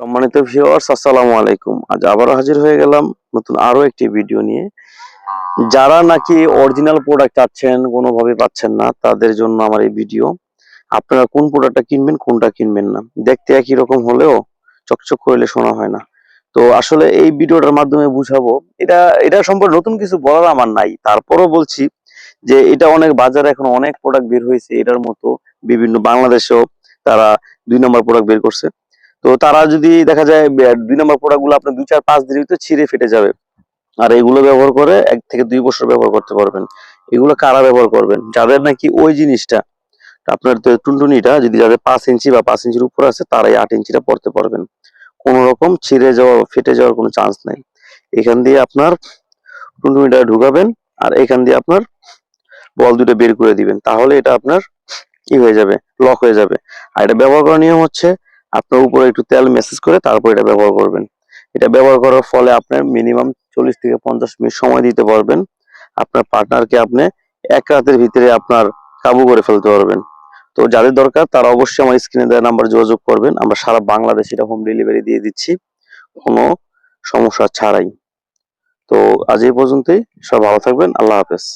সম্মানিত ভিউয়ার্স, আসসালামু আলাইকুম। আজ আবারও হাজির হয়ে গেলাম নতুন আরো একটি ভিডিও নিয়ে। যারা নাকি অরিজিনাল প্রোডাক্ট চাচ্ছেন, কোনোভাবে পাচ্ছেন না, তাদের জন্য আমার এই ভিডিও। আপনারা কোন প্রোডাক্টটা কিনবেন, কোনটা কিনবেন না। দেখতে একই রকম হলেও চকচক করলে শোনা হয় না। তো আসলে এই ভিডিওটার মাধ্যমে বুঝাবো, এটা এটা সম্পর্কে নতুন কিছু বলার আমার নাই। তারপরও বলছি যে এটা অনেক বাজারে এখন অনেক প্রোডাক্ট বের হয়েছে এটার মতো। বিভিন্ন বাংলাদেশেও তারা ২ নম্বর প্রোডাক্ট বের করছে। তো তারা যদি দেখা যায় ২ নম্বর প্রোডাক্ট গুলো আপনার ২, ৪, ৫ দিনের ভিতরে ছিঁড়ে ফেটে যাবে। আর এগুলো ব্যবহার করে ১ থেকে ২ বছর ব্যবহার করতে পারবেন। এগুলো কারা ব্যবহার করবেন? যাদের নাকি ওই জিনিসটা আপনার টুনটুনিটা যদি যাদের ৫ ইঞ্চি বা ৫ ইঞ্চির উপর আছে তারাই ৮ ইঞ্চিটা পড়তে পারবেন। কোনো রকম ছিঁড়ে যাওয়া ফেটে যাওয়ার কোনো চান্স নাই। এখান দিয়ে আপনার টুনটুনিটা ঢুকাবেন আর এখান দিয়ে আপনার বল দুটো বের করে দিবেন। তাহলে এটা আপনার কি হয়ে যাবে, লক হয়ে যাবে। আর এটা ব্যবহার করার নিয়ম হচ্ছে আপনার উপরে একটু তেল মেসেজ করে তারপর এটা ব্যবহার করবেন। এটা ব্যবহার করার ফলে আপনার মিনিমাম ৪০ থেকে ৫০ মিনিট সময় দিতে পারবেন। আপনার পার্টনারকে আপনি ১ রাতের ভিতরে আপনার কাবু করে ফেলতে পারবেন। তো যাদের দরকার তারা অবশ্যই আমার স্ক্রিনে দেওয়া নাম্বার যোগাযোগ করবেন। আমরা সারা বাংলাদেশে এটা হোম ডেলিভারি দিয়ে দিচ্ছি কোনো সমস্যা ছাড়াই। তো আজ এই পর্যন্তই। সবাই ভালো থাকবেন। আল্লাহ হাফেজ।